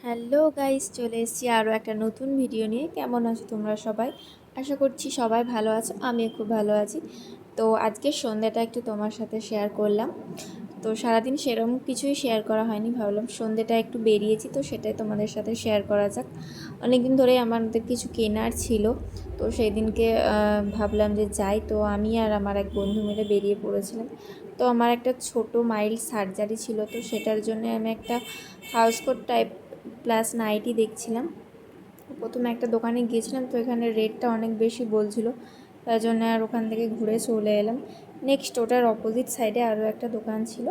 Hello guys, চলে এসেছি আরও একটা নতুন ভিডিও নিয়ে। কেমন আছো তোমরা সবাই? আশা করছি সবাই ভালো আছো, আমিও খুব ভালো আছি। তো আজকে সন্ধ্যাটা একটু তোমার সাথে শেয়ার করলাম। তো সারাদিন সেরকম কিছুই শেয়ার করা হয়নি, ভাবলাম সন্ধ্যাটা একটু বেরিয়েছি তো সেটাই তোমাদের সাথে শেয়ার করা যাক। অনেকদিন ধরেই আমাদের কিছু কেনার ছিল, তো সেই দিনকে ভাবলাম যে যাই। তো আমি আর আমার এক বন্ধু মিলে বেরিয়ে পড়েছিলাম। তো আমার একটা ছোট মাইল্ড সার্জারি ছিল, তো সেটার জন্য আমি একটা house coat type plus nighty দেখছিলাম। প্রথমে একটা দোকানে গিয়েছিলাম, তো এখানে রেটটা অনেক বেশি বলছিল, তার জন্য আর ওখান থেকে ঘুরে চলে এলাম। নেক্সট ওটার অপোজিট সাইডে আরও একটা দোকান ছিল,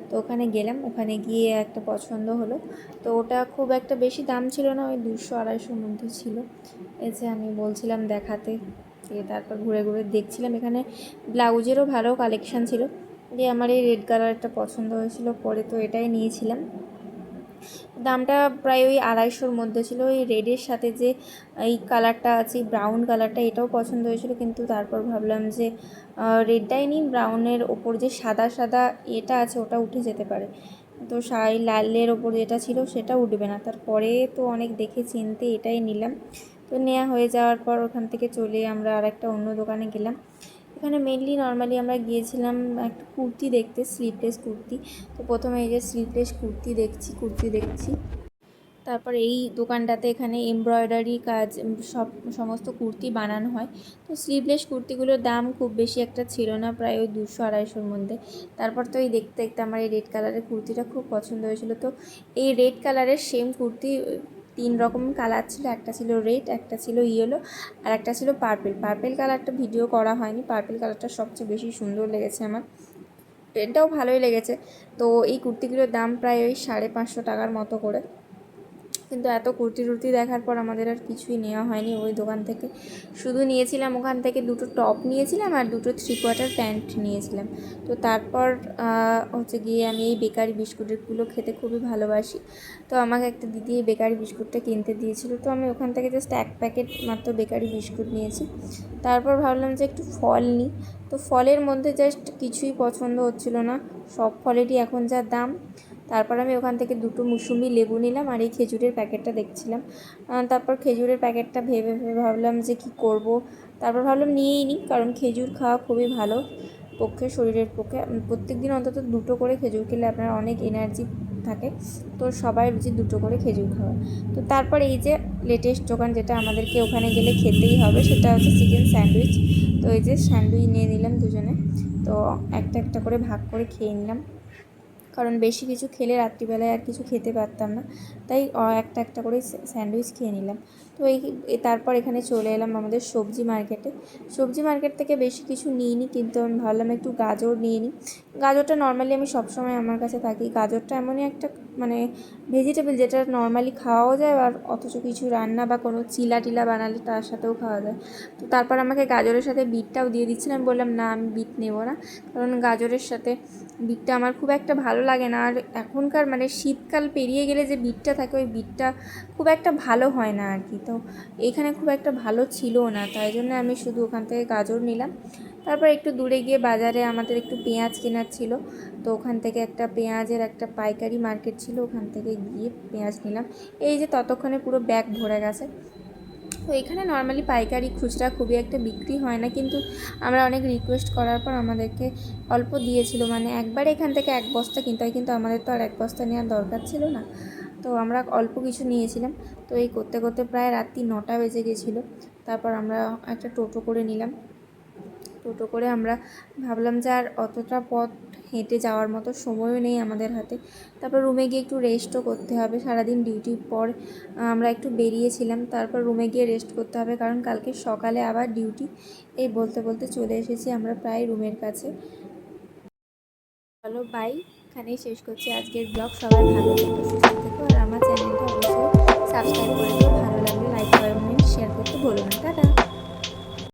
তো ওখানে গেলাম। ওখানে গিয়ে একটা পছন্দ হলো, তো ওটা খুব একটা বেশি দাম ছিল না, ওই 200-250 মধ্যে ছিল। এসে আমি বলছিলাম দেখাতে, দিয়ে তারপর ঘুরে ঘুরে দেখছিলাম। এখানে ব্লাউজেরও ভালো কালেকশান ছিল, দিয়ে আমার এই রেড কালারটা পছন্দ হয়েছিল, পরে তো এটাই নিয়েছিলাম। দামটা প্রায় ওই 250-র মধ্যে ছিল। ওই রেডের সাথে যে এই কালারটা আছে, ব্রাউন কালারটা, এটাও পছন্দ হয়েছিল, কিন্তু তারপর ভাবলাম যে রেডটাই নিই, ব্রাউনের ওপর যে সাদা সাদা এটা আছে ওটা উঠে যেতে পারে, তো এই লালের ওপর যেটা ছিল সেটা উঠবে না। তারপরে তো অনেক দেখে চিনতে এটাই নিলাম। তো নেওয়া হয়ে যাওয়ার পর ওখান থেকে চলে আমরা আর একটা অন্য দোকানে গেলাম। এখানে মেনলি নর্মালি আমরা গিয়েছিলাম একটা কুর্তি দেখতে, স্লিভলেস কুর্তি। তো প্রথমে এই যে স্লিভলেস কুর্তি দেখছি। তারপর এই দোকানটাতে এখানে এমব্রয়ডারি কাজ সমস্ত কুর্তি বানানো হয়। তো স্লিভলেস কুর্তিগুলোর দাম খুব বেশি একটা ছিল না, প্রায় ওই 200-250-র মধ্যে। তারপর তো এই দেখতে দেখতে আমার এই রেড কালারের কুর্তিটা খুব পছন্দ হয়েছিল। তো এই রেড কালারের সেম কুর্তি 3 রকম কালার ছিল, একটা ছিল রেড, একটা ছিল ইয়েলো, আর একটা ছিল পার্পেল কালারটা ভিডিও করা হয়নি। পার্পেল কালারটা সবচেয়ে বেশি সুন্দর লেগেছে আমার, এটাও ভালোই লেগেছে। তো এই কুর্তিগুলোর দাম প্রায় ওই 550 টাকার মতো করে। কিন্তু এত কুর্তি দেখার পর আমাদের আর কিছুই নেওয়া হয়নি ওই দোকান থেকে। শুধু নিয়েছিলাম ওখান থেকে 2টো টপ নিয়েছিলাম আর 2টো 3/4 প্যান্ট নিয়েছিলাম। তো তারপর হচ্ছে গিয়ে আমি এই বেকারি বিস্কুটগুলো খেতে খুবই ভালোবাসি। তো আমাকে একটা দিদি এই বেকারি বিস্কুটটা কিনতে দিয়েছিল, তো আমি ওখান থেকে জাস্ট 1 প্যাকেট মাত্র বেকারি বিস্কুট নিয়েছি। তারপর ভাবলাম যে একটু ফল নিই। তো ফলের মধ্যে জাস্ট কিছুই পছন্দ হচ্ছিল না, সব ফলেরই এখন যা দাম। তারপর আমি ওখান থেকে 2টো মুসুম্বি লেবু নিলাম আর এই খেজুরের প্যাকেটটা দেখছিলাম। তারপর খেজুরের প্যাকেটটা ভেবে ভাবলাম যে কি করব। তারপর ভাবলাম নিয়েই নিই, কারণ খেজুর খাওয়া খুবই ভালো শরীরের পক্ষে। প্রত্যেক দিন অন্তত 2টো করে খেজুর খেলে আপনার অনেক এনার্জি থাকে, তো সবাই উচিত 2টো করে খেজুর খাওয়া। তো তারপর এই যে লেটেস্ট দোকান, যেটা আমাদেরকে ওখানে গেলে খেতেই হবে, সেটা হচ্ছে চিকেন স্যান্ডউইচ। তো এই যে স্যান্ডউইচ নিয়ে নিলাম দুজনে, তো একটা একটা করে ভাগ করে খেয়ে নিলাম, কারণ বেশি কিছু খেলে রাত্রিবেলায় আর কিছু খেতে পারতাম না, তাই একটা একটা করে স্যান্ডউইচ খেয়ে নিলাম। তো তারপর এখানে চলে এলাম আমাদের সবজি মার্কেট থেকে বেশি কিছু নিইনি, কিন্তু আমি ভাবলাম একটু গাজর নিয়ে নিই। গাজরটা নর্মালি আমি সবসময় আমার কাছে থাকি। গাজরটা এমনই একটা মানে ভেজিটেবল যেটা নর্মালি খাওয়াও যায়, আর অথচ কিছু রান্না বা কোনো চিলা টিলা বানালে তার সাথেও খাওয়া যায়। তো তারপর আমাকে গাজরের সাথে বিটটাও দিয়ে দিচ্ছিলাম, বললাম না আমি বিট নেবো না, কারণ গাজরের সাথে বিটটা আমার খুব একটা ভালো লাগে না। আর এখনকার মানে শীতকাল পেরিয়ে গেলে যে বিটটা থাকে, ওই বিটটা খুব একটা ভালো হয় না আর কি। তো এখানে খুব একটা ভালো ছিলও না, তাই জন্য আমি শুধু ওখান থেকে গাজর নিলাম। তারপর একটু দূরে গিয়ে বাজারে আমাদের একটু পেঁয়াজ কেনার ছিল, তো ওখান থেকে একটা পেঁয়াজের একটা পাইকারি মার্কেট ছিল, ওখান থেকে গিয়ে পেঁয়াজ নিলাম। এই যে ততক্ষণে পুরো ব্যাগ ভরে গেছে। তো এখানে নর্মালি পাইকারি খুচরা খুবই একটা বিক্রি হয় না, কিন্তু আমরা অনেক রিকোয়েস্ট করার পর আমাদেরকে অল্প দিয়েছিল, মানে একবারে এখান থেকে 1 বস্তা কিনতে হয়, কিন্তু আমাদের তো আর 1 বস্তা নেওয়ার দরকার ছিল না, তো আমরা অল্প কিছু নিয়েছিলাম। তো এই করতে করতে প্রায় রাত্রি 9টা বেজে গেছিলো। তারপর আমরা একটা টোটো করে নিলাম। টোটো করে আমরা ভাবলাম যে আর অতটা পথ হেঁটে যাওয়ার মতো সময়ও নেই আমাদের হাতে। তারপর রুমে গিয়ে একটু রেস্টও করতে হবে, সারাদিন ডিউটির পর আমরা একটু বেরিয়েছিলাম। তারপর রুমে গিয়ে রেস্ট করতে হবে, কারণ কালকে সকালে আবার ডিউটি। এই বলতে বলতে চলে এসেছি আমরা প্রায় রুমের কাছে। চলো বাই, এখানেই শেষ করছি আজকের ব্লগ। সবাই ভালো থেকো, সুস্থ থেকো, আর আমার চ্যানেলটা অবশ্যই সাবস্ক্রাইব করে দিও। ভালো লাগলে লাইক কমেন্ট শেয়ার করতে ভুলো না। টাটা।